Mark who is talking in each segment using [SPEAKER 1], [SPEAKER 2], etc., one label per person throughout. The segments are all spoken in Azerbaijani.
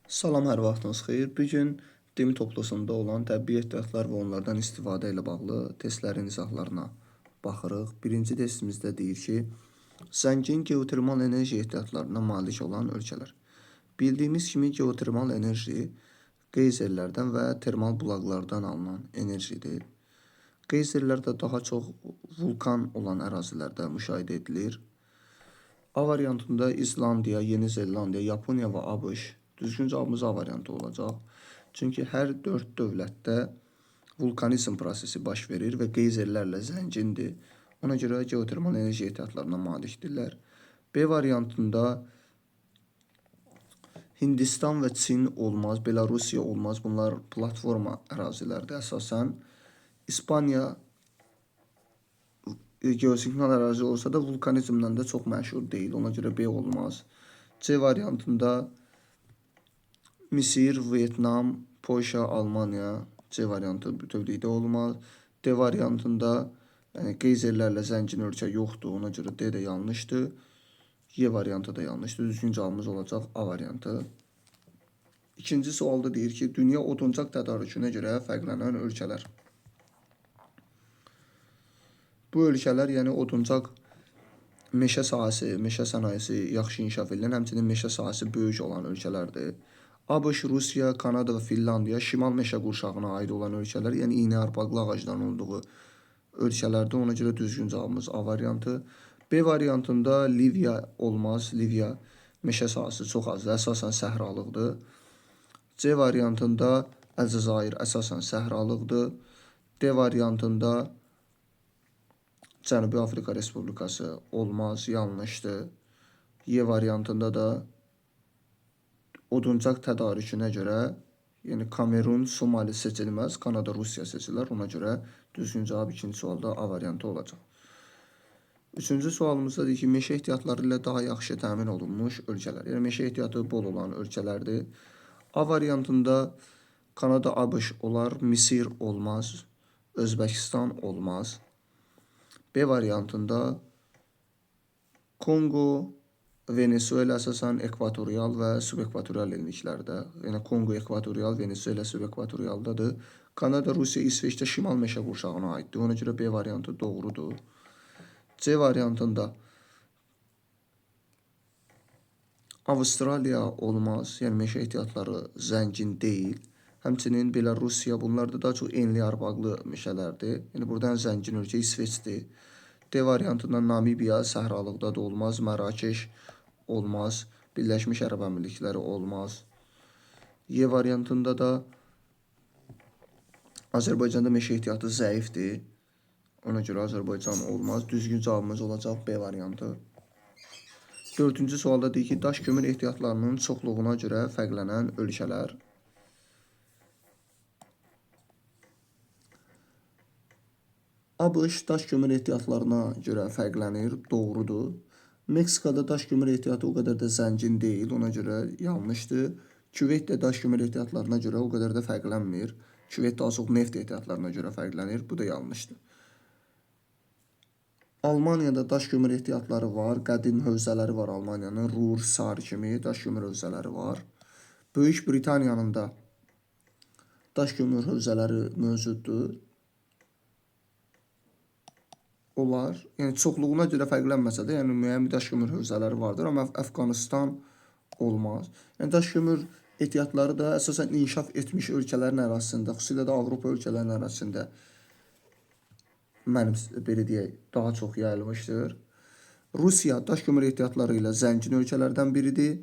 [SPEAKER 1] Salam, hər vaxtınız xeyir. Bu gün DIM toplusunda olan təbii ehtiyatlar və onlardan istifadə ilə bağlı testlərin izahlarına baxırıq. Birinci testimizdə deyir ki, zəngin geotermal enerji ehtiyatlarına malik olan ölkələr. Bildiyimiz kimi geotermal enerji qeyzerlərdən və termal bulaqlardan alınan enerjidir. Qeyzerlər də daha çox vulkan olan ərazilərdə müşahidə edilir. A variantında İslandiya, Yeni Zelandiya, Yaponiya və ABŞ. Düzgün cavabımız A variantı olacaq. Çünki hər 4 dövlətdə vulkanizm prosesi baş verir və qeyzerlərlə zəngindir. Ona görə geotermal enerji ehtiyatlarına malikdirlər. B variantında Hindistan və Çin olmaz, Belarusiya olmaz. Bunlar platforma ərazilərdir əsasən. İspaniya geosinkron ərazi olsa da vulkanizmdən də çox məşhur deyil. Ona görə B olmaz. C variantında Misir, Vietnam, Polşa, Almaniya. C variantı bütövlükdə olmaz. D variantında qeyzerlərlə zəngin ölkə yoxdur. Ona görə D də yanlışdır. Y variantı da yanlışdır. Düzgün cavabımız olacaq A variantı. İkinci sualda deyir ki, dünya oduncaq tədarükünə görə fərqlənən ölkələr. Bu ölkələr, yəni oduncaq meşə sahəsi, meşə sənayesi yaxşı inkişaf edilən, həmçinin meşə sahəsi böyük olan ölkələrdir. ABŞ, Rusiya, Kanada və Finlandiya şimal meşə qurşağına aid olan ölkələr, yəni iynəyarpaqlı ağacların olduğu ölkələrdir. Ona görə düzgün cavabımız A variantı. B variantında Liviya olmaz. Liviya meşə sahəsi çox azdır, əsasən səhralıqdır. C variantında Əlcəzair əsasən səhralıqdır. D variantında Cənubi Afrika Respublikası olmaz, yanlışdır. Y variantında da oduncaq tədarükünə görə, yəni Kamerun, Somali seçilməz, Kanada, Rusiya seçilər. Ona görə düzgün cavab ikinci sualda A variantı olacaq. Üçüncü sualımızda deyir ki, meşə ehtiyatları ilə daha yaxşı təmin olunmuş ölkələr. Yəni meşə ehtiyatı bol olan ölkələrdir. A variantında Kanada, ABŞ olar, Misir olmaz, Özbəkistan olmaz. B variantında Kongo, Venezuela əsasən ekvatorial və subekvatorial enliklərdə. Yəni Kongo ekvatorial, Venezuela subekvatorialdadır. Kanada, Rusiya, İsveçdə şimal meşə qurşağına aiddir. Ona görə B variantı doğrudur. C variantında Avustraliya olmaz, yəni meşə ehtiyatları zəngin deyil. Həmçinin Belarusiya, bunlar da daha çox enli yarpaqlı meşələrdir. Yəni buradan zəngin ölkə İsveçdir. D variantında Namibiya səhralıqda da olmaz, Mərakeş olmaz, Birləşmiş Ərəb Əmirlikləri olmaz. Y variantında da Azərbaycanda meşə ehtiyatı zəifdir. Ona görə Azərbaycan olmaz. Düzgün cavabımız olacaq B variantı. Dördüncü sualda deyir ki, daş kömür ehtiyatlarının çoxluğuna görə fərqlənən ölkələr. ABŞ daş kömür ehtiyatlarına görə fərqlənir, doğrudur. Meksikada daş kömür ehtiyatı o qədər də zəngin deyil, ona görə yanlışdır. Küveyt də daş kömür ehtiyatlarına görə o qədər də fərqlənmir. Küveyt daha çox neft ehtiyatlarına görə fərqlənir, bu da yanlışdır. Almaniyada daş kömür ehtiyatları var, qədim hövzələri var Almaniyanın, Ruhr, Sar kimi daş kömür hövzələri var. Böyük Britaniyanın da daş kömür hövzələri mövcuddur. Olar, yəni çoxluğuna görə fərqlənməsə də, yəni müəyyən bir daş kömür hövzələri vardır, amma Əfqanistan olmaz. Yəni daş kömür ehtiyatları da əsasən inkişaf etmiş ölkələrin ərazisində, xüsusilə də Avropa ölkələrinin ərazisində belə deyək, daha çox yayılmışdır. Rusiya daş kömür ehtiyatları ilə zəngin ölkələrdən biridir.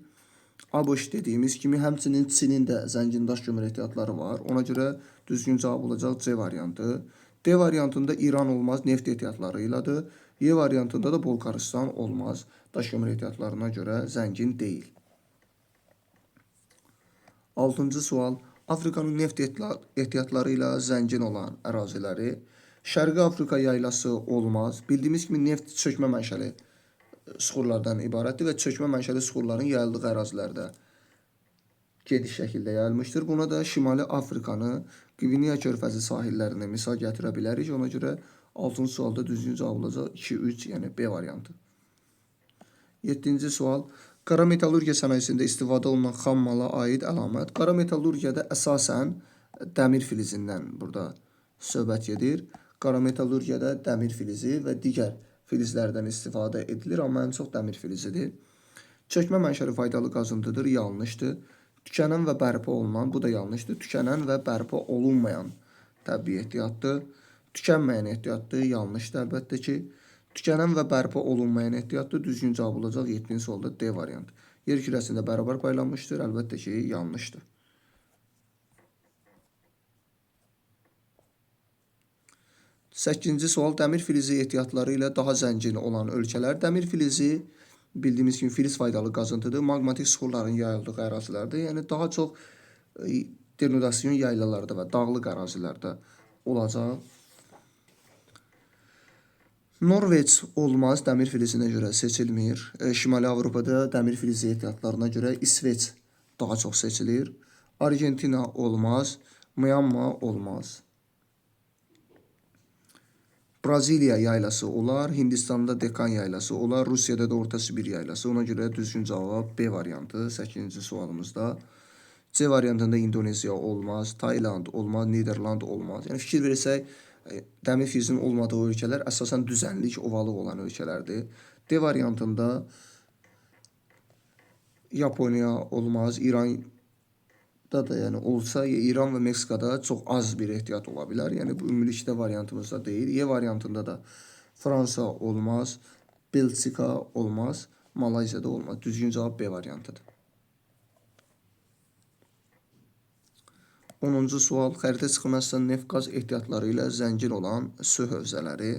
[SPEAKER 1] ABŞ dediyimiz kimi, həmçinin Çinin də zəngin daş kömür ehtiyatları var. Ona görə düzgün cavab olacaq C variantı. D variantında İran olmaz, neft ehtiyatları ilədir. Y variantında da Bolqarıstan olmaz, daş kömür ehtiyatlarına görə zəngin deyil. 6-cı sual. Afrikanın neft ehtiyatları ilə zəngin olan əraziləri. Şərqi Afrika yaylası olmaz. Bildiyimiz kimi neft çökmə mənşəli suxurlardan ibarətdir və çökmə mənşəli suxurların yayıldığı ərazilərdə geniş şəkildə yayılmışdır. Buna da Şimali Afrikanı, Qvineya körfəzi sahillərini misal gətirə bilərik. Ona görə 6-cı sualda düzgün cavab olacaq 2-3, yəni B variantı. 7-ci sual. Qara metallurgiya sənayesində istifadə olunan xam mala aid əlamət. Qara metallurgiyada əsasən dəmir filizindən burada söhbət gedir. Qara metallurgiyada dəmir filizi və digər filizlərdən istifadə edilir, amma ən çox dəmir filizidir. Çökmə mənşəli faydalı qazıntıdır, yanlışdır. Tükənən və bərpa olunan, bu da yanlışdır. Tükənən və bərpa olunmayan təbii ehtiyatdır. Tükənməyən ehtiyatdır, yanlışdır əlbəttə ki. Tükənən və bərpa olunmayan ehtiyatdır. Düzgün cavab olacaq 7-ci sualda D variantı. Yer kürəsində bərabər paylanmışdır, əlbəttə ki, yanlışdır. 8-ci sual dəmir filizi ehtiyatları ilə daha zəngin olan ölkələr. Dəmir filizi bildiyimiz kimi filiz faydalı qazıntıdır. Maqmatik suxurların yayıldığı ərazilərdir. Yəni daha çox denudasyon yaylalarda və dağlıq ərazilərdə olacaq. Norveç olmaz, dəmir filizinə görə seçilmir. Şimali Avropada dəmir filizi ehtiyatlarına görə İsveç daha çox seçilir. Argentina olmaz, Myanma olmaz. Braziliya yaylası olar, Hindistanda Dekan yaylası olar, Rusiyada da Orta Sibir yaylası. Ona görə düzgün cavab B variantı 8-ci sualımızda. C variantında İndoneziya olmaz, Tayland olmaz, Niderland olmaz. Yəni fikir versək, dəmir filizinin olmadığı ölkələr əsasən düzənlik, ovalıq olan ölkələrdir. D variantında Yaponiya olmaz, İran da yəni olsa, İran və Meksikada çox az bir ehtiyat ola bilər. Yəni bu ümumilikdə variantımızda deyil. E variantında da Fransa olmaz, Belçika olmaz, Malayziyada olmaz. Düzgün cavab B variantıdır. 10-cu sual. Xəritə çıxmasında neft qaz ehtiyatları ilə zəngin olan su hövzələri.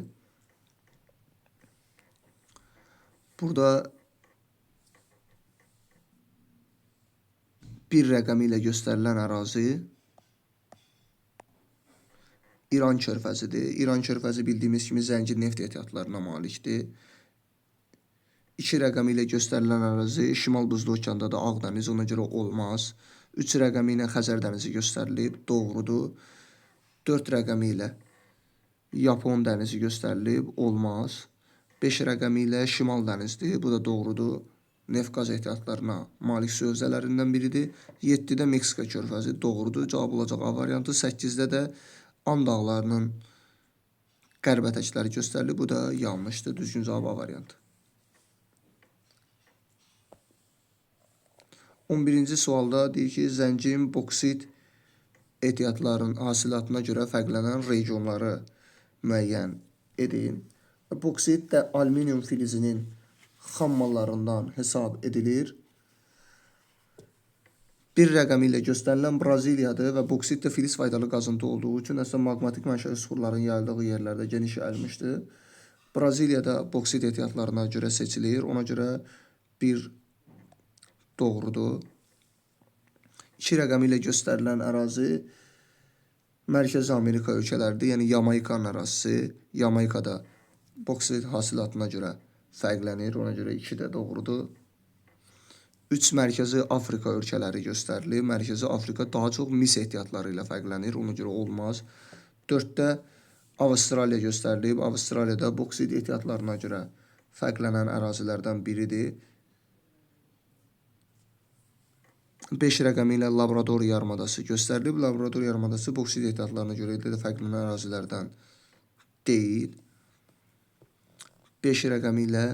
[SPEAKER 1] Burada bir rəqəmi ilə göstərilən ərazi İran körfəzidir. İran körfəzi bildiyimiz kimi zəngin neft ehtiyatlarına malikdir. 2 rəqəmi ilə göstərilən ərazi Şimal Buzlu Okeanda da Ağdəniz, ona görə olmaz. 3 rəqəmi ilə Xəzər dənizi göstərilib, doğrudur. 4 rəqəmi ilə Yapon dənizi göstərilib, olmaz. 5 rəqəmi ilə Şimal dənizdir, bu da doğrudur. Neft qaz ehtiyatlarına malik su hövzələrindən biridir. 7-də Meksika körfəzi, doğrudur. Cavab olacaq A variantı. 8-də də And dağlarının qərb ətəkləri göstərilib, bu da yanlışdır. Düzgün cavab A variantı. 11-ci sualda deyir ki, zəngin boksit ehtiyatlarının hasilatına görə fərqlənən regionları müəyyən edin. Boksit də alüminium filizinin xam mallarından hesab edilir. Bir rəqəmi ilə göstərilən Braziliyadır və boksit də filiz faydalı qazıntı olduğu üçün əslində maqmatik mənşəli suxurların yayıldığı yerlərdə geniş yayılmışdır. Braziliyada boksit ehtiyatlarına görə seçilir. Ona görə bir doğrudur. 2 rəqəmi ilə göstərilən ərazi Mərkəzi Amerika ölkələridir. Yəni Yamaykanın ərazisi. Yamaykada boksit hasilatına görə fərqlənir. Ona görə 2 də doğrudur. 3 Mərkəzi Afrika ölkələri göstərilir. Mərkəzi Afrika daha çox mis ehtiyatları ilə fərqlənir. Ona görə olmaz. 4-də Avstraliya göstərilib. Avstraliyada boksit ehtiyatlarına görə fərqlənən ərazilərdən biridir. 5 rəqəmi ilə Labrador yarımadası göstərilib. Labrador yarımadası boksit ehtiyatlarına görə də fərqlənən ərazilərdən deyil. 5 rəqəmi ilə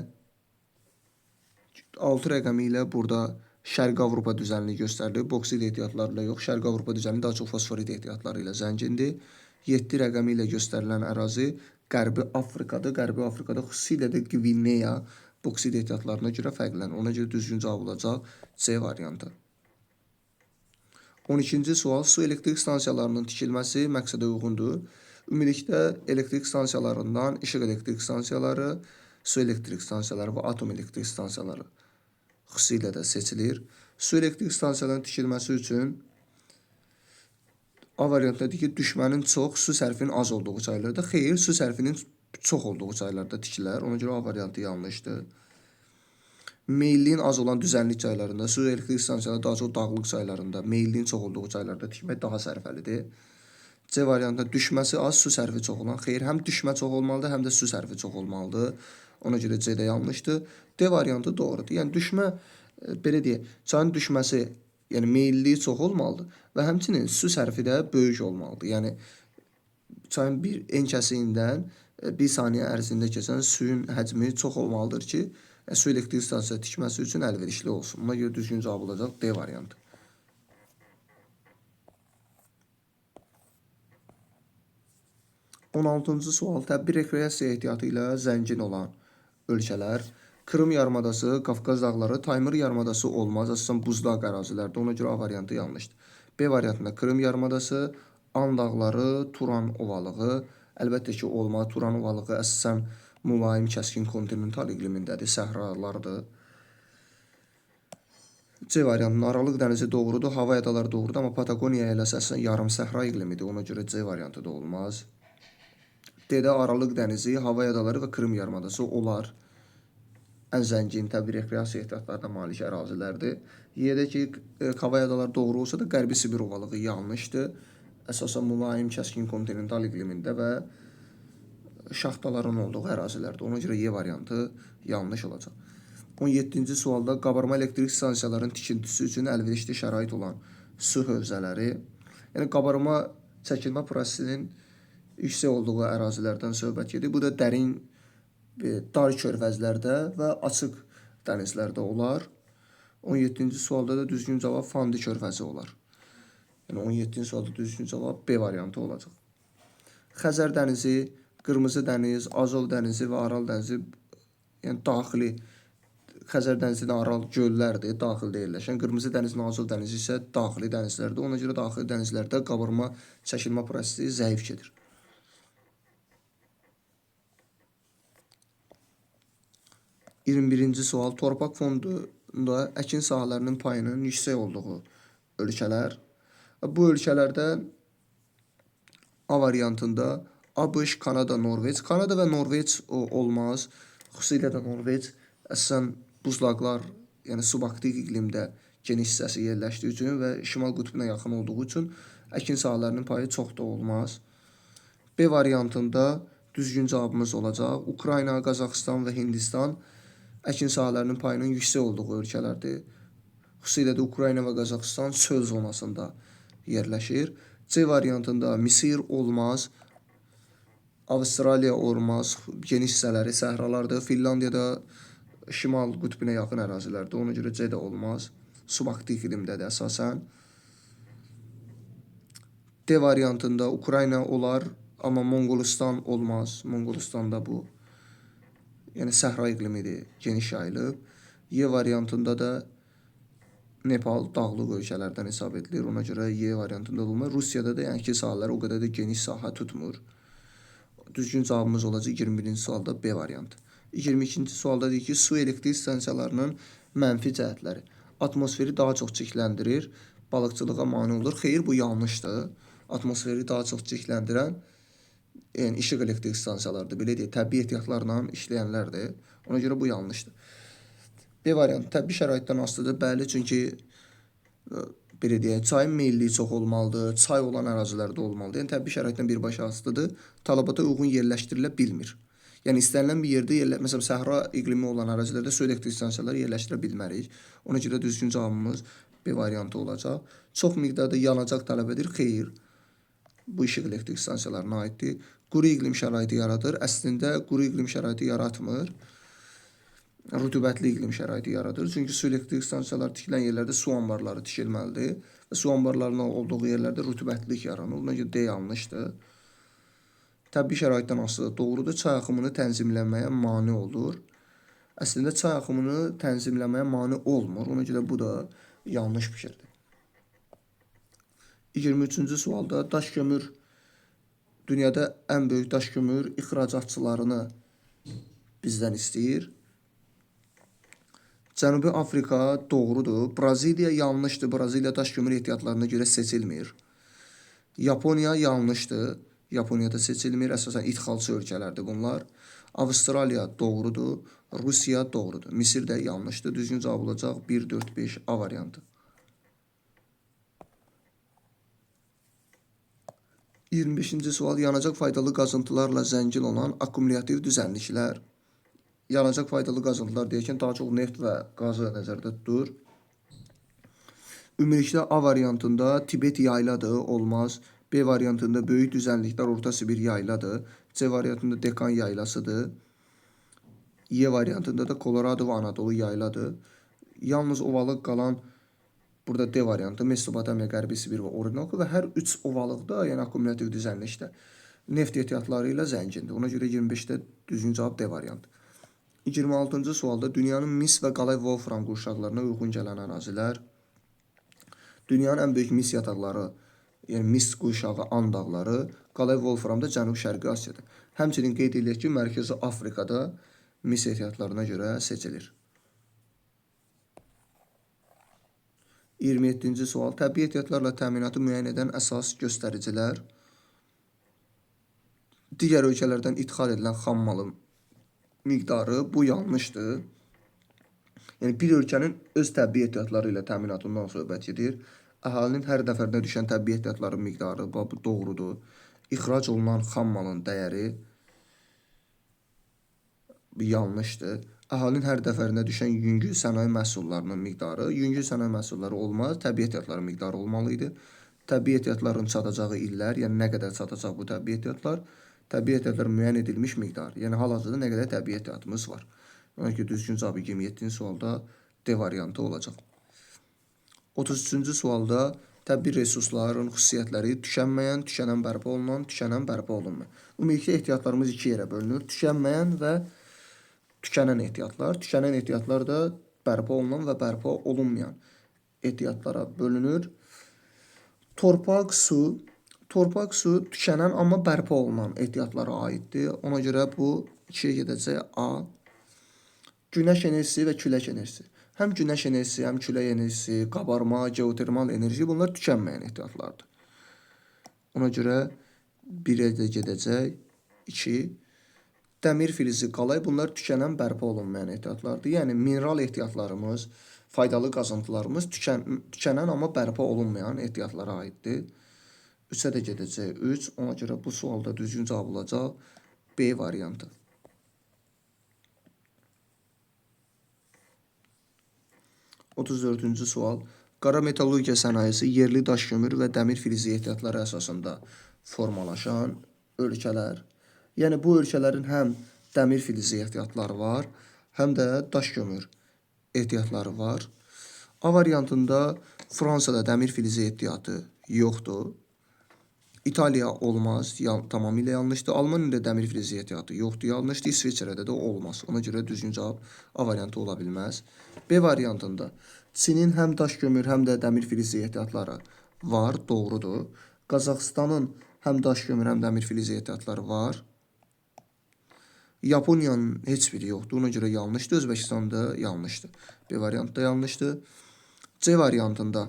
[SPEAKER 1] 6 rəqəmi ilə burada Şərqi Avropa düzənliyi göstərilib. Boksit ehtiyatlarıyla yox, Şərqi Avropa düzənliyi daha çox fosforit ehtiyatları ilə zəngindir. 7 rəqəmi ilə göstərilən ərazi Qərbi Afrikadır. Qərbi Afrikada xüsusilə də Qvineya boksit ehtiyatlarına görə fərqlənir. Ona görə düzgün cavab olacaq C variantı. 12-ci sual. Su elektrik stansiyalarının tikilməsi məqsədə uyğundur. Ümumilikdə elektrik stansiyalarından işıq elektrik stansiyaları, su elektrik stansiyaları və atom elektrik stansiyaları xüsusilə də seçilir. Su elektrik stansiyalarının tikilməsi üçün A variantdadır ki, düşmənin çox, su sərfinin az olduğu çaylarda. Xeyr, su sərfinin çox olduğu çaylarda tikilər. Ona görə A variantı yanlışdır. Meyilliyin az olan düzənlik çaylarında, su elektrik stansiyaları daha çox dağlıq çaylarında, meyilliyin çox olduğu çaylarda tikmək daha sərfəlidir. C variantında düşməsi az, su sərfi çox olan. Xeyr, həm düşmə çox olmalıdır, həm də su sərfi çox olmalıdır. Ona görə C də yanlışdır. D variantı doğrudur. Yəni düşmə belə deyək, çayın düşməsi, yəni meyilliyi çox olmalıdır və həmçinin su sərfi də böyük olmalıdır. Yəni çayın bir enkəsindən 1 saniyə ərzində keçən suyun həcmi çox olmalıdır ki, su elektrik stansiyası tikməsi üçün əlverişli olsun. Buna görə düzgün cavab olacaq D variantı. 16-cı sual. Təbii rekreasiya ehtiyatı ilə zəngin olan ölkələr. Krım yarımadası, Qafqaz dağları, Taymır yarımadası olmaz. Əsasən buzlaq ərazilərdir. Ona görə A variantı yanlışdır. B variantında Krım yarımadası, An dağları, Turan ovalığı. Əlbəttə ki, olmaz. Turan ovalığı əsasən mülayim kəskin kontinental iqlimindədir, səhralardır. C variantının Aralıq dənizi doğrudur, hava adaları doğrudur, amma Patagoniya ilə əsasən yarım səhra iqlimidir. Ona görə C variantı da olmaz. D-də Aralıq dənizi, hava adaları və Krım yarımadası olar. Ən zəngin təbii rekreasiya ehtiyatlarına malik ərazilərdir. Y-də ki, hava adaları doğru olsa da Qərbi Sibir ovalığı yanlışdır. Əsasən mülayim kəskin kontinental iqlimində və şaxtaların olduğu ərazilərdir. Ona görə Y variantı yanlış olacaq. 17-ci sualda qabarma elektrik stansiyalarının tikintisi üçün əlverişli şərait olan su hövzələri. Yəni qabarma çəkilmə prosesinin yüksək olduğu ərazilərdən söhbət gedir. Bu da dərin, dar körfəzlərdə və açıq dənizlərdə olar. 17-ci sualda da düzgün cavab Fandi körfəzi olar. Yəni 17-ci sualda düzgün cavab B variantı olacaq. Xəzər dənizi, Qırmızı dəniz, Azov dənizi və Aral dənizi, yəni daxili Xəzər dənizinə Aral göllərdir, daxildə yerləşən. Qırmızı dənizin Azov dənizi isə daxili dənizlərdir. Ona görə daxili dənizlərdə qabarma çəkilmə prosesi zəif gedir. 21-ci sual. Torpaq fondunda əkin sahələrinin payının yüksək olduğu ölkələr. Bu ölkələrdə A variantında ABŞ, Kanada, Norveç. Kanada və Norveç olmaz. Xüsusilə də Norveç əsasən buzlaqlar, yəni subarktik iqlimdə geniş hissəsi yerləşdiyi üçün və şimal qütbünə yaxın olduğu üçün əkin sahələrinin payı çox da olmaz. B variantında düzgün cavabımız olacaq. Ukrayna, Qazaxıstan və Hindistan əkin sahələrinin payının yüksək olduğu ölkələrdir. Xüsusilə də Ukrayna və Qazaxıstan çöl zonasında yerləşir. C variantında Misir olmaz. Avstraliya olmaz. Geniş hissələri səhralardır. Finlandiyada şimal qütbünə yaxın ərazilərdir. Ona görə C də olmaz. Subarktik iqlimdədir əsasən. D variantında Ukrayna olar, amma Monqolistan olmaz. Monqolistanda bu yəni səhra iqlimidir, geniş yayılıb. Y variantında da Nepal dağlıq ölkələrdən hesab edilir. Ona görə Y variantında olmaz. Rusiyada da yəni ki, sahələr o qədər də geniş sahə tutmur. Düzgün cavabımız olacaq 21-ci sualda B variantı. 22-ci sualda deyir ki, su elektrik stansiyalarının mənfi cəhətləri. Atmosferi daha çox çirkləndirir, balıqçılığa mane olur. Xeyr, bu yanlışdır. Atmosferi daha çox çirkləndirən yəni işıq elektrik stansiyalarıdır. Belə deyək, təbii ehtiyatlarla işləyənlərdir. Ona görə bu yanlışdır. B variantı təbii şəraitdən asılıdır. Bəli, çünki belə deyək, çayın meyilliyi çox olmalıdır, çay olan ərazilərdə olmalıdır. Yəni təbii şəraitdən birbaşa asılıdır. Tələbata uyğun yerləşdirilə bilmir. Yəni istənilən bir yerdə məsələn səhra iqlimi olan ərazilərdə su elektrik stansiyaları yerləşdirə bilmərik. Ona görə düzgün cavabımız B variantı olacaq. Çox miqdarda yanacaq tələb edir. Xeyr. Bu işıq elektrik stansiyalarına aiddir. Quru iqlim şəraiti yaradır. Əslində quru iqlim şəraiti yaratmır. Rütubətli iqlim şəraiti yaradır. Çünki su elektrik stansiyaları tikilən yerlərdə su anbarları tikilməlidir. Və su anbarlarının olduğu yerlərdə rütubətlilik yaranır. Ona görə D yanlışdır. Təbii şəraitdən asılı doğrudur. Çay axımını tənzimləməyə mane olur. Əslində çay axımını tənzimləməyə mane olmur. Ona görə bu da yanlış fikirdir. 23-cü sualda daş kömür dünyada ən böyük daş kömür ixracatçılarını bizdən istəyir. Cənubi Afrika doğrudur. Braziliya yanlışdır. Braziliya daş kömür ehtiyatlarına görə seçilmir. Yaponiya yanlışdır. Yaponiyada seçilmir. Əsasən ixalçı ölkələrdir bunlar. Avstraliya doğrudur. Rusiya doğrudur. Misir də yanlışdır. Düzgün cavab olacaq 1, 4, 5 A variantı. 25-ci sual. Yanacaq faydalı qazıntılarla zəngin olan akkumulyativ düzənliklər. yanacaq faydalı qazıntılar deyərkən daha çox neft və qazı nəzərdə tutulur. Ümumilikdə A variantında Tibet yayladır, olmaz. B variantında böyük düzənliklər Orta Sibir yayladır. C variantında Dekan yaylasıdır. Y variantında da Kolorado və Anadolu yayladır. Yalnız ovalıq qalan burada D variantı Mesopotamiya, Qərbi Sibir və Orinoco və hər 3 ovalıqda, yəni akkumulyativ düzənlikdə neft ehtiyatları ilə zəngindir. Ona görə 25-də düzgün cavab D variantı. 26-cı sualda dünyanın mis və qalay wolfram qurşaqlarına uyğun gələn ərazilər. Dünyanın ən böyük mis yataqları, yəni mis qurşağı And dağları, qalay wolframda Cənub-Şərqi Asiyadır. Həmçinin qeyd edilir ki, Mərkəzi Afrikada mis ehtiyatlarına görə seçilir. 27-ci sual. Təbii ehtiyatlarla təminatı müəyyən edən əsas göstəricilər. Digər ölkələrdən ixal edilən xam malın miqdarı, bu yanlışdır. Yəni, bir ölkənin öz təbii ehtiyatları ilə təminatından söhbət gedir. Əhalinin hər nəfərinə düşən təbii ehtiyatların miqdarı, bu doğrudur. İxrac olunan xam malın dəyəri, bu yanlışdır. Əhalinin hər dəfərinə düşən yüngül sənaye məhsullarının miqdarı, yüngül sənaye məhsulları olmaz, təbii ehtiyatların miqdarı olmalıydı. Təbii ehtiyatların çatacağı illər, yəni nə qədər çatacaq bu təbii ehtiyatlar, təbii ehtiyatların müəyyən edilmiş miqdarı, yəni hal-hazırda nə qədər təbii ehtiyatımız var. Ona ki, düzgün cavabı 27-ci sualda D variantı olacaq. 33-cü sualda təbii resursların xüsusiyyətləri tükənməyən, tükənən bərpa olunan, tükənən bərpa olunmayan. Ümumilikdə ehtiyatlarımız iki yerə bölünür. Tükənməyən və tükənən ehtiyatlar. Tükənən ehtiyatlar da bərpa olunan və bərpa olunmayan ehtiyatlara bölünür. Torpaq, su tükənən amma bərpa olunan ehtiyatlara aiddir. Ona görə bu 2-yə gedəcək A. Günəş enerjisi və külək enerjisi. Həm günəş enerjisi, həm külək enerjisi, qabarma, geotermal enerji bunlar tükənməyən ehtiyatlardır. Ona görə 1-ə də gedəcək 2. Dəmir filizi, qalay bunlar tükənən bərpa olunmayan ehtiyatlardır. Yəni mineral ehtiyatlarımız, faydalı qazıntılarımız tükənən amma bərpa olunmayan ehtiyatlara aiddir. 3-ə də gedəcək 3. Ona görə bu sualda düzgün cavab olacaq B variantı. 34-cü sual. Qara metallurgiya sənayesi yerli daş kömür və dəmir filizi ehtiyatları əsasında formalaşan ölkələr. Yəni bu ölkələrin həm dəmir filizi ehtiyatları var, həm də daş kömür ehtiyatları var. A variantında Fransada dəmir filizi ehtiyatı yoxdur. İtaliya olmaz, tamamilə yanlışdır. Almaniyada dəmir filizi ehtiyatı yoxdur, yanlışdır. İsveçrədə də olmaz. Ona görə düzgün cavab A variantı ola bilməz. B variantında Çinin həm daş kömür, həm də dəmir filizi ehtiyatları var, doğrudur. Qazaxıstanın həm daş kömür, həm dəmir filizi ehtiyatları var. Yaponiyanın heç biri yoxdur, ona görə yanlışdır. Özbəkistanda yanlışdır. B variantı da yanlışdır. C variantında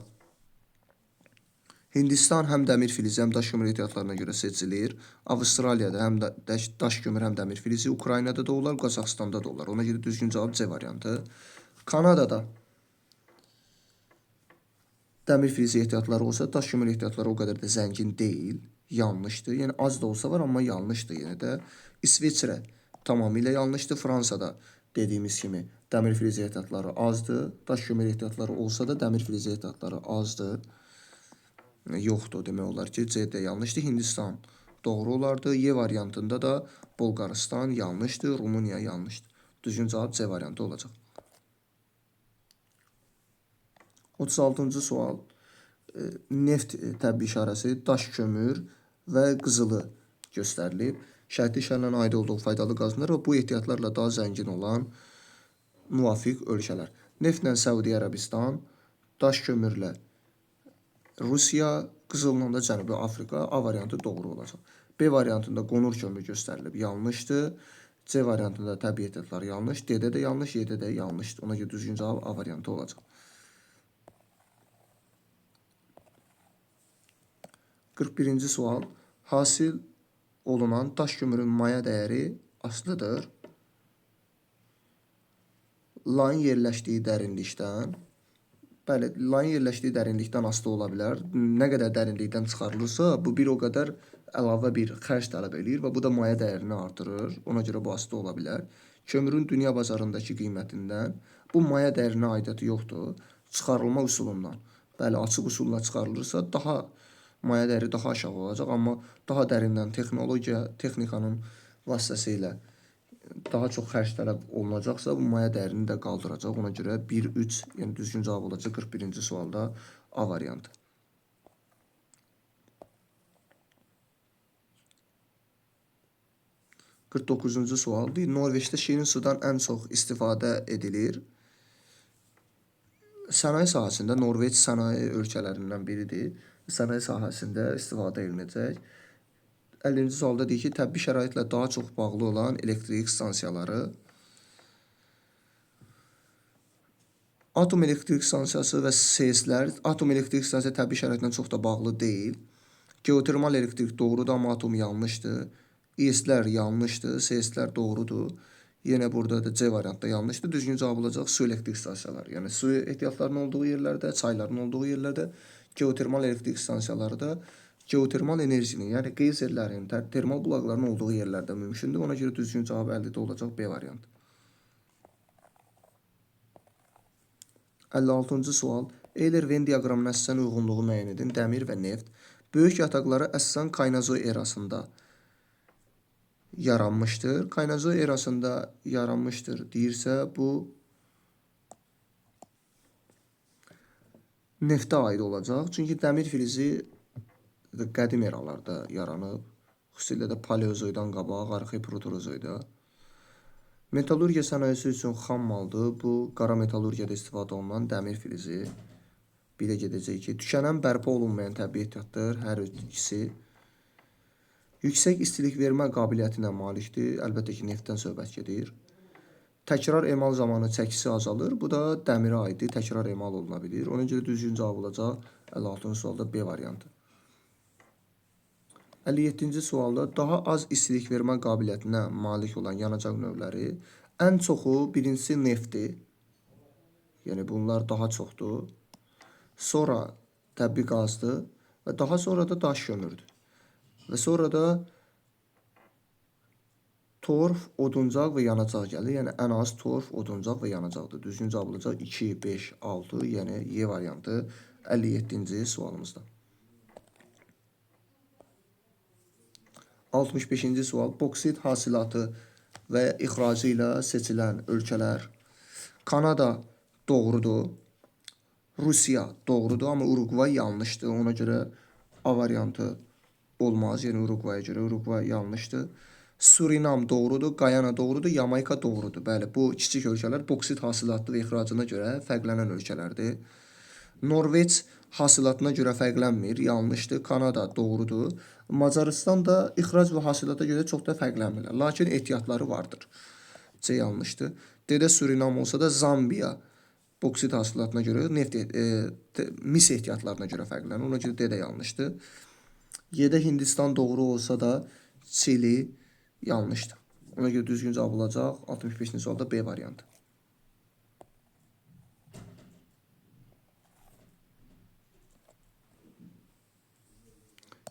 [SPEAKER 1] Hindistan həm dəmir filizi, həm daş kömür ehtiyatlarına görə seçilir. Avustraliyada həm daş kömür, həm dəmir filizi, Ukraynada da olar, Qazaxıstanda da olar. Ona görə düzgün cavab C variantı. Kanadada dəmir filizi ehtiyatları olsa, daş kömür ehtiyatları o qədər də zəngin deyil, yanlışdır. Yəni az da olsa var, amma yanlışdır yenə də. İsveçrə tamamilə yanlışdır. Fransada dediyimiz kimi dəmir filizi ehtiyatları azdır. Daş kömür ehtiyatları olsa da dəmir filizi ehtiyatları azdır. Yoxdur demək olar ki, C də yanlışdır. Hindistan doğru olardı. Y variantında da Bolqarıstan yanlışdır, Rumıniya yanlışdır. Düzgün cavab C variantı olacaq. 36-cı sual. Neft təbii işarəsi, daş kömür və qızılı göstərilib. Şərti işlərlə aid olduğu faydalı qazınlar və bu ehtiyatlarla daha zəngin olan müvafiq ölkələr. Neftlə Səudiyyə Ərəbistan, daş kömürlə Rusiya, qızılla da Cənubi Afrika. A variantı doğru olacaq. B variantında qonur kömür göstərilib, yanlışdır. C variantında təbii ehtiyatlar yanlış. D-də də yanlış, Y-də də yanlışdır. Ona görə düzgün cavab A variantı olacaq. 41-ci sual. Hasil olunan daş kömürün maya dəyəri asılıdır. Layın yerləşdiyi dərinlikdən, bəli, layın yerləşdiyi dərinlikdən asılı ola bilər. Nə qədər dərinlikdən çıxarılırsa, bu bir o qədər əlavə bir xərc tələb eləyir və bu da maya dəyərini artırır. Ona görə bu asılı ola bilər. Kömürün dünya bazarındakı qiymətindən bu maya dərinə aidiyyatı yoxdur. Çıxarılma üsulundan. Bəli, açıq usulla çıxarılırsa daha maya dəyəri daha aşağı olacaq, amma daha dərindən texnikanın vasitəsilə daha çox xərc tələb olunacaqsa, bu maya dəyərini də qaldıracaq. Ona görə 1-3, yəni düzgün cavab olacaq 41-ci sualda A variantı. 49-cu sual deyir, Norveçdə şirin sudan ən çox istifadə edilir. Sənaye sahəsində Norveç sənaye ölkələrindən biridir. Sənaye sahəsində istifadə ediləcək. 50-ci sualda deyir ki, təbii şəraitlə daha çox bağlı olan elektrik stansiyaları. Atom elektrik stansiyası və SES-lər, atom elektrik stansiyası təbii şəraitlə çox da bağlı deyil. Geotermal elektrik doğrudur, amma atom yanlışdır. İES-lər yanlışdır, SES-lər doğrudur. Yenə burada da C variantda yanlışdır. Düzgün cavab olacaq su elektrik stansiyaları. Yəni su ehtiyatlarının olduğu yerlərdə, çayların olduğu yerlərdə, geotermal elektrik stansiyaları da geotermal enerjinin, yəni qeyzerlərin, termal bulaqların olduğu yerlərdə mümkündür. Ona görə düzgün cavab əldə olacaq B variantı. 56-cı sual. Euler-Venn diaqramına əsasən uyğunluğu müəyyən edin. Dəmir və neft. Böyük yataqları əsasən Kaynazoy erasında yaranmışdır. Kaynazoy erasında yaranmışdır deyirsə, bu neftə aid olacaq. Çünki dəmir filizi qədim eralarda yaranıb. Xüsusilə də paleozoydan qabaq, arxeproterozoyda. Metallurgiya sənayesi üçün xam maldır. Bu, qara metallurgiyada istifadə olunan dəmir filizi. Bir də gedəcək ki, tükənən bərpa olunmayan təbii ehtiyatdır, hər ikisi. Yüksək istilik vermə qabiliyyətinə malikdir. Əlbəttə ki, neftdən söhbət gedir. Təkrar emal zamanı çəkisi azalır. Bu da dəmirə aiddir. Təkrar emal oluna bilir. Ona görə düzgün cavab olacaq 56-cı sualda B variantı. 57-ci sualda daha az istilik vermə qabiliyyətinə malik olan yanacaq növləri. Ən çoxu birincisi neftdir. Yəni bunlar daha çoxdur. Sonra təbii qazdır və daha sonra da daş kömürdür. Və sonra da torf, oduncaq və yanacaq gəlir. Yəni ən az torf, oduncaq və yanacaqdır. Düzgün cavab olacaq 2, 5, 6, yəni Y variantı 57-ci sualımızda. 65-ci sual. Boksit hasilatı və ixracı ilə seçilən ölkələr. Kanada doğrudur. Rusiya doğrudur, amma Uruqvay yanlışdır. Ona görə A variantı olmaz. Yəni Uruqvaya görə Uruqvay yanlışdır. Surinam doğrudur, Gayana doğrudur, Yamayka doğrudur. Bəli, bu kiçik ölkələr boksit hasilatı və ixracına görə fərqlənən ölkələrdir. Norveç hasilatına görə fərqlənmir, yanlışdır. Kanada doğrudur. Macaristan da ixrac və hasilata görə çox da fərqlənmirlər. Lakin ehtiyatları vardır. C yanlışdır. D-də Surinam olsa da Zambiya boksit hasilatına görə mis ehtiyatlarına görə fərqlənir. Ona görə D də yanlışdır. Y-də Hindistan doğru olsa da Çili yanlışdır. Ona görə düzgün cavab olacaq 65-ci sualda B variantı.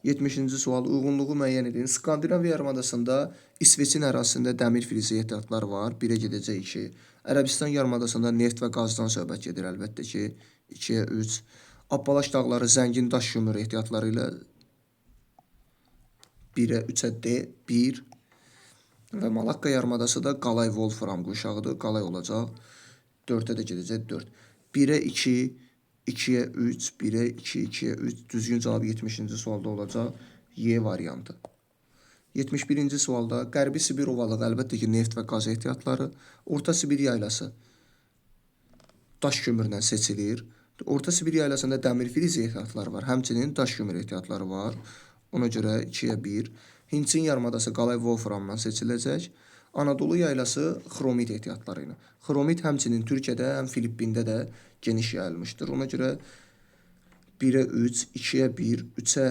[SPEAKER 1] 70-ci sual uyğunluğu müəyyən edin. Skandinaviya yarımadasında İsveçin ərazisində dəmir filizi ehtiyatları var. 1-ə gedəcək 2. Ərəbistan yarımadasında neft və qazdan söhbət gedir əlbəttə ki. 2-yə 3. Appalaç dağları zəngin daş kömürü ehtiyatları ilə 1-ə 3-ə D 1. Və Malakka yarımadası da qalay Wolfram quşağıdır. Qalay olacaq. 4-ə də gedəcək 4. 1-ə 2, 2-yə 3, 1-ə 2, 2-yə 3. Düzgün cavab 70-ci sualda olacaq. Y variantı. 71-ci sualda Qərbi Sibir ovalığı əlbəttə ki neft və qaz ehtiyatları. Orta Sibir yaylası daş kömürlə seçilir. Orta Sibir yaylasında dəmir filizi ehtiyatları var. Həmçinin daş kömür ehtiyatları var. Ona görə 2-yə 1. Hindçin yarımadası qalay Wolframla seçiləcək. Anadolu yaylası xromit ehtiyatları ilə. Xromit həmçinin Türkiyədə, həm Filippində də geniş yayılmışdır. Ona görə 1-ə 3, 2-yə 1, 3-ə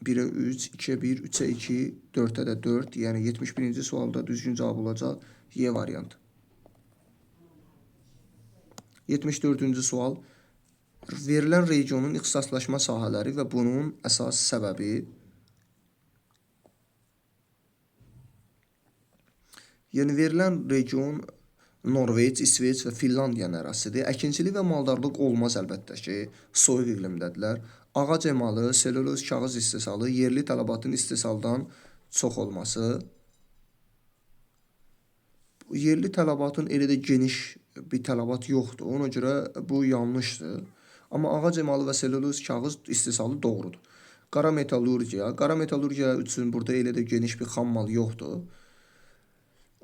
[SPEAKER 1] 1-ə 3, 2-yə 1, 3-ə 2, 4-ə də 4. Yəni 71-ci sualda düzgün cavab olacaq Y variantı. 74-cü sual. Verilən regionun ixtisaslaşma sahələri və bunun əsas səbəbi. Yəni verilən region Norveç, İsveç və Finlandiyanın ərazisidir. Əkinçilik və maldarlıq olmaz əlbəttə ki, soyuq iqlimdədirlər. Ağac emalı, selüloz kağız istehsalı, yerli tələbatın istehsaldan çox olması. Yerli tələbatın elə də geniş bir tələbat yoxdur. Ona görə bu yanlışdır. Amma ağac emalı və selüloz kağız istehsalı doğrudur. Qara metallurgiya üçün burada elə də geniş bir xam mal yoxdur.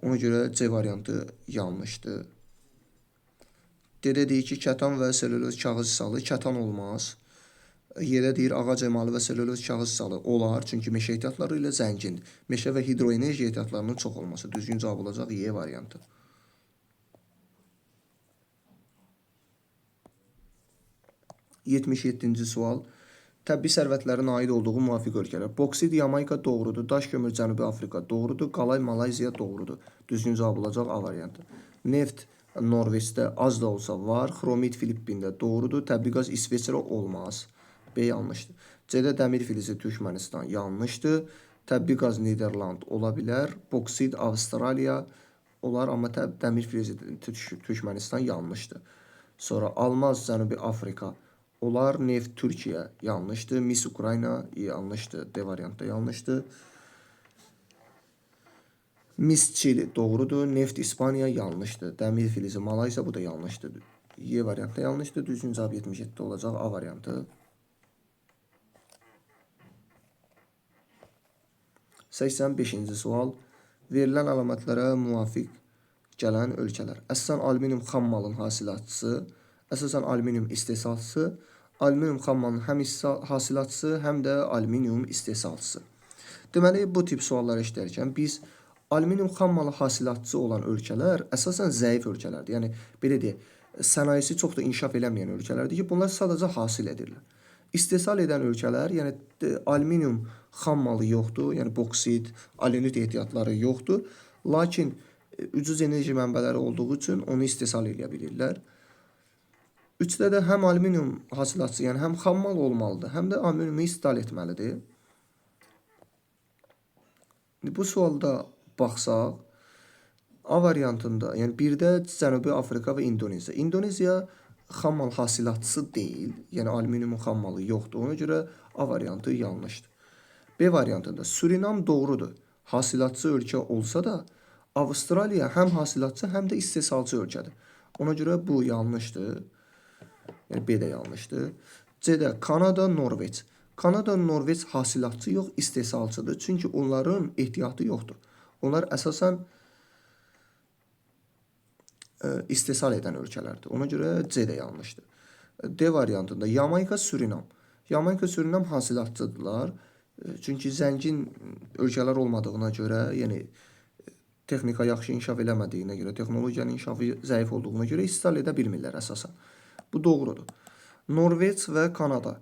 [SPEAKER 1] Ona görə C variantı yanlışdır. D-də deyir ki, kətan və selüloz kağız istehsalı kətan olmaz. Y-də deyir ağac emalı və selüloz kağız istehsalı olar, çünki meşə ehtiyatları ilə zəngindir. Meşə və hidroenerji ehtiyatlarının çox olması. Düzgün cavab olacaq Y variantı. 77-ci sual. Təbii sərvətlərin aid olduğu müvafiq ölkələr. Boksit Yamayka doğrudur. Daş kömür Cənubi Afrika doğrudur. Qalay Malayziya doğrudur. Düzgün cavab olacaq A variantı. Neft Norveçdə az da olsa var. Xromit Filippində doğrudur. Təbii qaz İsveçrə olmaz. B yanlışdır. C-də dəmir filizi Türkmənistan yanlışdır. Təbii qaz Niderland ola bilər. Boksit Avstraliya olar, amma dəmir filizi Türkmənistan yanlışdır. Sonra almaz Cənubi Afrika olar. Neft Türkiyə yanlışdır. Mis Ukrayna yanlışdır. D variantda yanlışdır. Mis Çili doğrudur. Neft İspaniya yanlışdır. Dəmir filizi Malayziya bu da yanlışdır. Y variantda yanlışdır. Düzgün cavab 77 olacaq. A variantı. 85-ci sual. Verilən əlamətlərə müvafiq gələn ölkələr. Əsasən alüminium xam malın hasilatçısı, əsasən alüminium istehsalçısı, alüminium xam malın həm hasilatçısı, həm də alüminium istehsalçısı. Deməli, bu tip suallar işləyərkən biz alüminium xam malı hasilatçısı olan ölkələr əsasən zəif ölkələrdir. Yəni, belə deyək, sənayesi çox da inkişaf eləməyən ölkələrdir ki, bunlar sadəcə hasil edirlər. İstehsal edən ölkələr, yəni alüminium xam malı yoxdur, yəni boksit, alenit ehtiyatları yoxdur. Lakin ucuz enerji mənbələri olduğu üçün onu istehsal edə bilirlər. Üçdə də həm alüminium hasilatçısı, yəni həm xam mal olmalıdır, həm də alüminiumu istehsal etməlidir. Bu sualda baxsaq, A variantında, yəni birdə Cənubi Afrika və Indoneziya. Indoneziya xam mal hasilatçısı deyil, yəni alüminiumun xam malı yoxdur. Ona görə A variantı yanlışdır. B variantında Surinam doğrudur. Hasilatçı ölkə olsa da, Avstraliya həm hasilatçı, həm də istehsalçı ölkədir. Ona görə bu yanlışdır. Yəni B də yanlışdır. C-də Kanada, Norveç. Kanada, Norveç hasilatçı yox, istehsalçıdır. Çünki onların ehtiyatı yoxdur. Onlar əsasən istehsal edən ölkələrdir. Ona görə C də yanlışdır. D variantında Yamayka, Surinam. Yamayka, Surinam hasilatçıdırlar. Çünki zəngin ölkələr olmadığına görə, yəni texnika yaxşı inkişaf eləmədiyinə görə, texnologiyanın inkişafı zəif olduğuna görə istehsal edə bilmirlər əsasən. Bu doğrudur. Norveç və Kanada.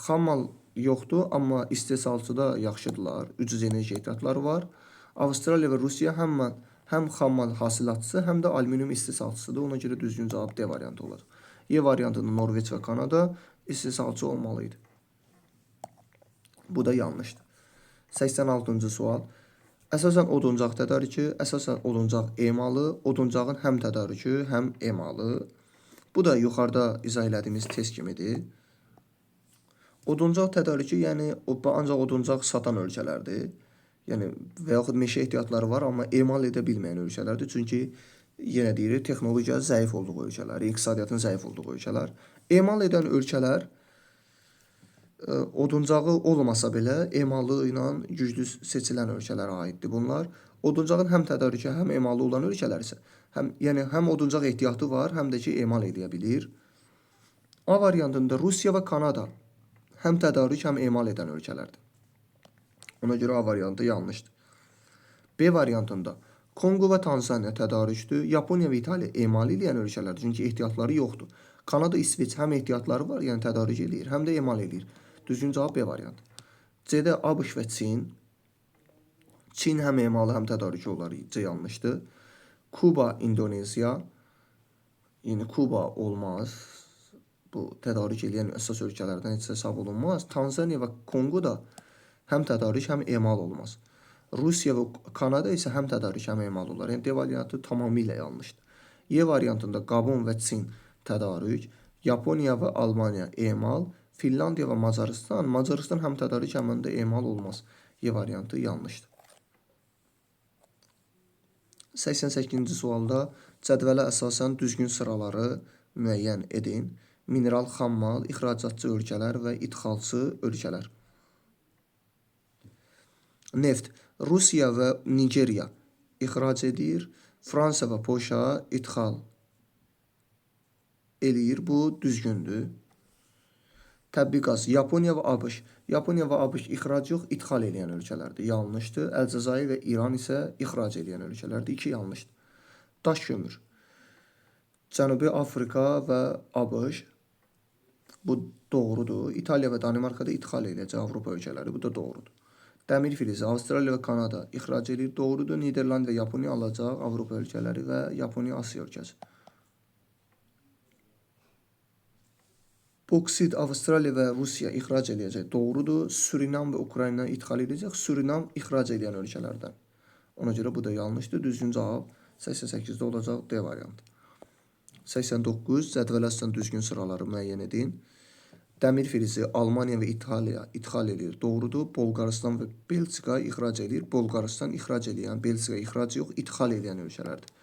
[SPEAKER 1] Xam mal yoxdur, amma istehsalçıda yaxşıdırlar. Ucuz enerji ehtiyatları var. Avstraliya və Rusiya həm xam mal hasilatçısı, həm də alüminium istehsalçısıdır. Ona görə düzgün cavab D variantı olacaq. Y variantında Norveç və Kanada istehsalçı olmalıydı. Bu da yanlışdır. 86-cı sual. Əsasən oduncaq tədarükü, əsasən oduncaq emalı, oduncağın həm tədarükü, həm emalı. Bu da yuxarıda izah elədiyimiz test kimidir. Oduncaq tədarükü, yəni ancaq oduncaq satan ölkələrdir. Yəni və yaxud meşə ehtiyatları var, amma emal edə bilməyən ölkələrdir. Çünki yenə deyirik, texnologiya zəif olduğu ölkələr, iqtisadiyyatın zəif olduğu ölkələr. Emal edən ölkələr oduncağı olmasa belə emalı ilə güclü seçilən ölkələrə aiddir bunlar. Oduncağın həm tədarükü, həm emalı olan ölkələr isə yəni həm oduncaq ehtiyatı var, həm də ki emal edə bilir. A variantında Rusiya və Kanada həm tədarük, həm emal edən ölkələrdir. Ona görə A variantı yanlışdır. B variantında Kongo və Tanzaniya tədarükdür. Yaponiya və İtaliya emal edən ölkələrdir, çünki ehtiyatları yoxdur. Kanada, İsveç həm ehtiyatları var, yəni tədarük edir, həm də emal edir. Düzgün cavab B variantı. C-də ABŞ və Çin. Çin həm emalı, həm tədarükü olar. C yanlışdır. Kuba, İndoneziya. Yəni Kuba olmaz. Bu tədarük edən əsas ölkələrdən heç hesab olunmaz. Tanzaniya və Kongo da həm tədarük, həm emal olmaz. Rusiya və Kanada isə həm tədarük, həm emal olar. Yəni D variantı tamamilə yanlışdır. Y variantında Qabon və Çin tədarük, Yaponiya və Almaniya emal, Finlandiya və Macarıstan. Macarıstan həm tədarük, həm də emal olmaz. Y variantı yanlışdır. 88-ci sualda cədvələ əsasən düzgün sıraları müəyyən edin. Mineral xammal, ixracatçı ölkələr və idxalçı ölkələr. Neft Rusiya və Nigeriya ixrac edir. Fransa və Polşa idxal eləyir. Bu düzgündür. Təbii qaz Yaponiya və ABŞ. Yaponiya və ABŞ ixrac yox, idxal edən ölkələrdir. Yanlışdır. Əlcəzair və İran isə ixrac edən ölkələrdir. 2 yanlışdır. Daş kömür Cənubi Afrika və ABŞ. Bu doğrudur. İtaliya və Danimarkada idxal edəcək Avropa ölkələri. Bu da doğrudur. Dəmir filizi Avstraliya və Kanada ixrac edir. Doğrudur. Niderland və Yaponiya alacaq Avropa ölkələri və Yaponiya Asiya ölkəsi. Boksit Avstraliya və Rusiya ixrac edəcək. Doğrudur. Surinam və Ukrayna idxal edəcək. Surinam ixrac edən ölkələrdən. Ona görə bu da yanlışdır. Düzgün cavab 88-də olacaq D variantı. 89. Cədvələ əsasən düzgün sıraları müəyyən edin. Dəmir filizi Almaniya və İtaliya idxal edir. Doğrudur. Bolqarıstan və Belçika ixrac edir. Bolqarıstan ixrac edən, Belçika ixrac yox, idxal edən ölkələrdir.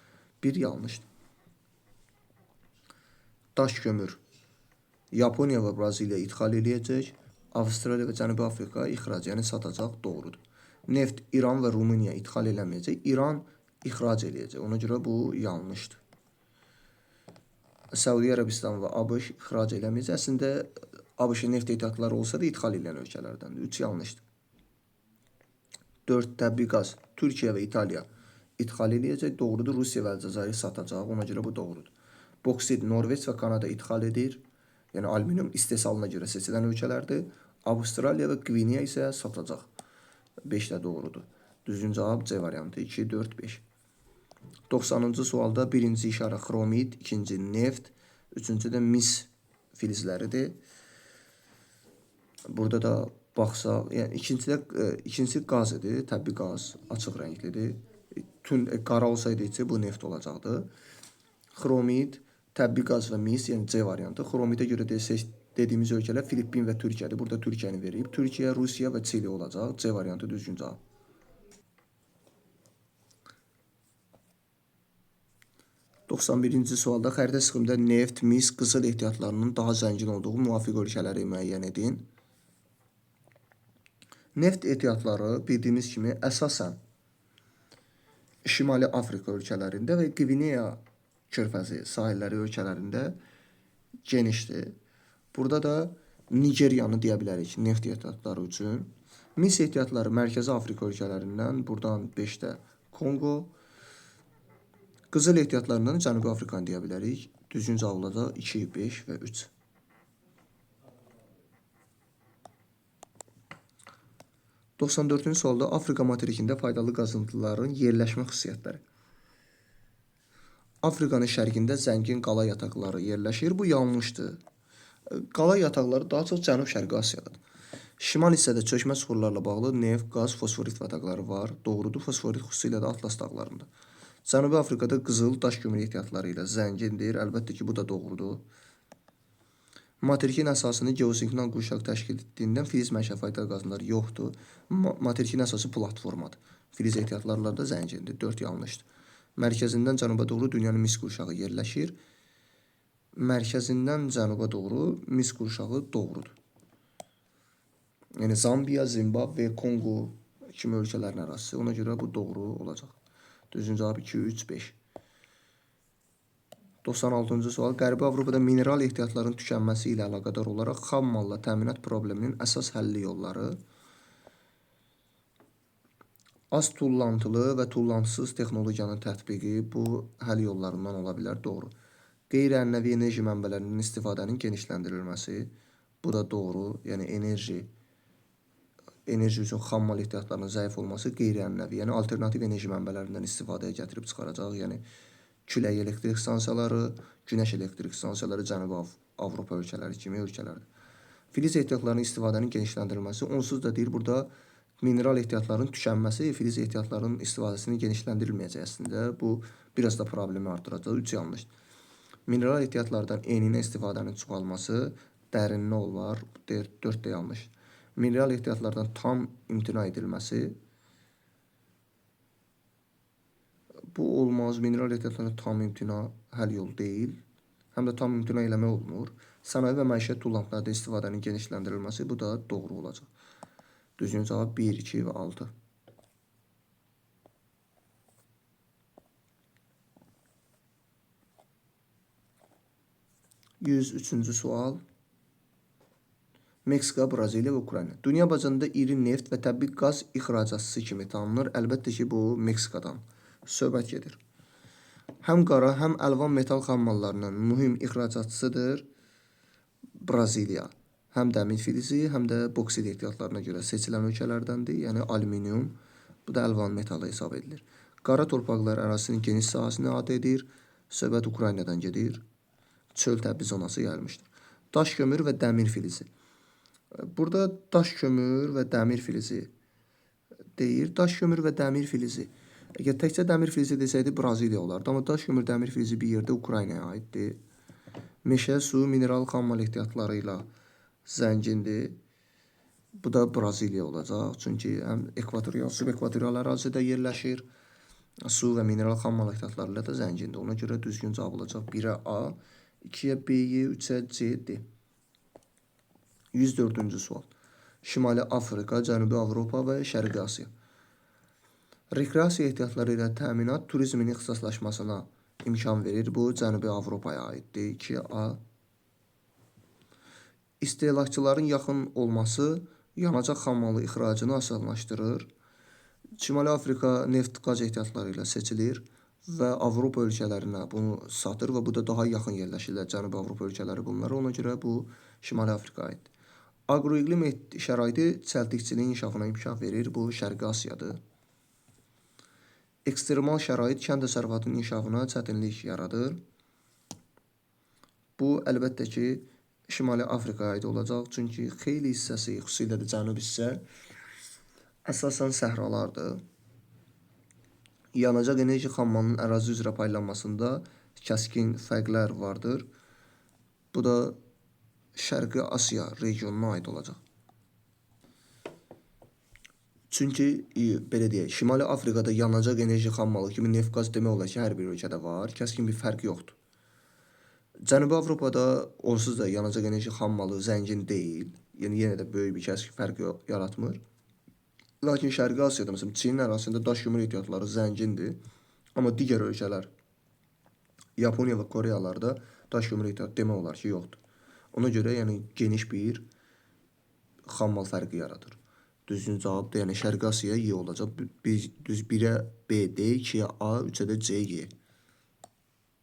[SPEAKER 1] 1 yanlışdır. Daş kömür Yaponiya və Braziliya idxal edəcək. Avstraliya və Cənubi Afrika ixrac, yəni satacaq. Doğrudur. Neft İran və Rumıniya idxal eləməyəcək. İran ixrac edəcək. Ona görə bu yanlışdır. Səudiyyə Ərəbistan və ABŞ ixrac eləməyəcək. Əslində ABŞ neft ehtiyatları olsa da idxal edən ölkələrdəndir. 3 yanlışdır. 4. Təbii qaz Türkiyə və İtaliya idxal edəcək. Doğrudur. Rusiya və Əlcəzair satacaq. Ona görə bu doğrudur. Boksit Norveç və Kanada idxal edir. Yəni alüminium istehsalına görə seçilən ölkələrdir. Avstraliya və Qvineya isə satacaq. 5 də doğrudur. Düzgün cavab C variantı 2, 4, 5. 90-cı sualda birinci işarə xromit, ikinci neft, üçüncü də mis filizləridir. Burada da baxsaq, yəni ikincisi qaz idi, təbii qaz, açıq rənglidir. Qara olsaydı isə bu neft olacaqdı. Xromit, təbii qaz və mis, yəni C variantı. Xromitə görə dediyimiz ölkələr Filippin və Türkiyədir. Burada Türkiyəni verib. Türkiyə, Rusiya və Çili olacaq. C variantı düzgün cavab. 91-ci sualda xəritə sıxımında neft, mis, qızıl ehtiyatlarının daha zəngin olduğu müvafiq ölkələri müəyyən edin. Neft ehtiyatları bildiyimiz kimi əsasən Şimali Afrika ölkələrində və Qvineya körfəzi sahilləri ölkələrində genişdir. Burada da Nigeriyanı deyə bilərik neft ehtiyatları üçün. Mis ehtiyatları Mərkəzi Afrika ölkələrindən, buradan 5-də Kongo. Qızıl ehtiyatlarından Cənubi Afrikanı deyə bilərik. Düzgün cavab olacaq 2, 5 və 3. -94-cü sualda Afrika materikində faydalı qazıntıların yerləşmə xüsusiyyətləri. Afrikanın şərqində zəngin qala yataqları yerləşir. Bu yanlışdır. Qala yataqları daha çox Cənub-Şərqi Asiyadadır. Şimal hissədə çökmə suxurlarla bağlı neft, qaz, fosforit yataqları var. Doğrudur. Fosforit xüsusilə də Atlas dağlarında. Cənubi Afrikada qızıl, daş kömür ehtiyatları ilə zəngindir. Əlbəttə ki, bu da doğrudur. Materikin əsasını geosinkron quşaq təşkil etdiyindən filiz məişə faydalı qazıntılar yoxdur. Materikin əsası platformadır. Filiz ehtiyatlarla da zəngindir. 4 yanlışdır. Mərkəzindən cənuba doğru dünyanın mis qurşağı yerləşir. Mərkəzindən cənuba doğru mis qurşağı doğrudur. Yəni Zambiya, Zimbabve, Kongo kimi ölkələrin arası. Ona görə bu doğru olacaq. Düzgün cavab 2, 3, 5. 96-cı sual. Qərbi Avropada mineral ehtiyatlarının tükənməsi ilə əlaqədar olaraq xam malla təminat probleminin əsas həlli yolları az tullantılı və tullantısız texnologiyanın tətbiqi bu həll yollarından ola bilər. Doğru. Qeyri-ənənəvi enerji mənbələrinin istifadənin genişləndirilməsi. Bu da doğru. Yəni enerji üçün xam mal ehtiyatlarının zəif olması qeyri-ənənəvi, yəni alternativ enerji mənbələrindən istifadəyə gətirib çıxaracaq. Yəni külək elektrik stansiyaları, günəş elektrik stansiyaları Cənubi Avropa ölkələri kimi ölkələrdir. Filiz ehtiyatlarının istifadənin genişləndirilməsi onsuz da deyir, burada mineral ehtiyatlarının tükənməsi filiz ehtiyatlarının istifadəsinin genişləndirilməyəcəyi əslində. Bu biraz da problemi artıracaq. 3 yanlış. Mineral ehtiyatlardan eninə istifadənin çoxalması dərinli olar. 4 də yanlış. Mineral ehtiyatlardan tam imtina edilməsi. Bu olmaz. Mineral ehtiyatlardan tam imtina həll yolu deyil. Həm də tam imtina eləmək olmur. Sənaye və məişət tullantılarda istifadənin genişləndirilməsi, bu da doğru olacaq. Düzgün cavab 1, 2 və 6. 103-cü sual. Meksika, Braziliya və Ukrayna. Dünya bazarında iri neft və təbii qaz ixracatçısı kimi tanınır. Əlbəttə ki, bu Meksikadan söhbət gedir. Həm qara, həm əlvan metal xammallarının mühüm ixracatçısıdır Braziliya. Həm dəmir filizi, həm də boksit ehtiyatlarına görə seçilən ölkələrdəndir. Yəni alüminium, bu da əlvan metalı hesab edilir. Qara torpaqlar ərazisinin geniş sahəsini əhatə edir. Söhbət Ukraynadan gedir. Çöl təbii zonası yayılmışdır. Daş kömür və dəmir filizi. Burada daş kömür və dəmir filizi deyir. Daş kömür və dəmir filizi. Əgər təkcə dəmir filizi desəydi Braziliya olardı. Amma daş kömür, dəmir filizi bir yerdə Ukraynaya aiddir. Meşə, su, mineral xammal ehtiyatları ilə zəngindir. Bu da Braziliya olacaq. Çünki həm ekvatorial, subekvatorial ərazidə yerləşir. Su və mineral xammal ehtiyatları ilə də zəngindir. Ona görə düzgün cavab olacaq 1-ə A, 2-yə B-yi, 3-ə C-dir. 104-cü sual. Şimali Afrika, Cənubi Avropa və Şərqi Asiya. Rekreasiya ehtiyatları ilə təminat turizmin ixtisaslaşmasına imkan verir. Bu, Cənubi Avropaya aiddir. 2A. İstehlakçıların yaxın olması yanacaq xammalı ixracını asanlaşdırır. Şimali Afrika neft qaz ehtiyatları ilə seçilir və Avropa ölkələrinə bunu satır və bu da daha yaxın yerləşirlər. Cənubi Avropa ölkələri bunlara. Ona görə bu Şimali Afrika aiddir. Aqroiqlim şəraiti çəltikçiliyin inkişafına imkan verir. Bu, Şərqi Asiyadır. Ekstremal şərait kənd təsərrüfatının inkişafına çətinlik yaradır. Bu, əlbəttə ki, Şimali Afrikaya aid olacaq. Çünki xeyli hissəsi, xüsusilə də cənub hissə, əsasən səhralardır. Yanacaq enerji xammalının ərazi üzrə paylanmasında kəskin fərqlər vardır. Bu da Şərqi Asiya regionuna aid olacaq. Çünki, belə deyək, Şimali Afrikada yanacaq enerji xammalı kimi neft qaz demək olar ki, hər bir ölkədə var. Kəskin bir fərq yoxdur. Cənubi Avropada onsuz da yanacaq enerji xammalı zəngin deyil. Yəni, yenə də böyük bir kəskin fərq yaratmır. Lakin Şərqi Asiyada, məsələn, Çinin ərazisində daş kömür ehtiyatları zəngindir. Amma digər ölkələr, Yaponiya və Koreyalarda daş kömür ehtiyatı demək olar ki, yoxdur. Ona görə, yəni, geniş bir xammal fərqi yaradır. Düzgün cavab da, yəni Şərqi Asiya Y olacaq. Düz 1-ə B, D, 2-yə A, 3-ə də C, Y.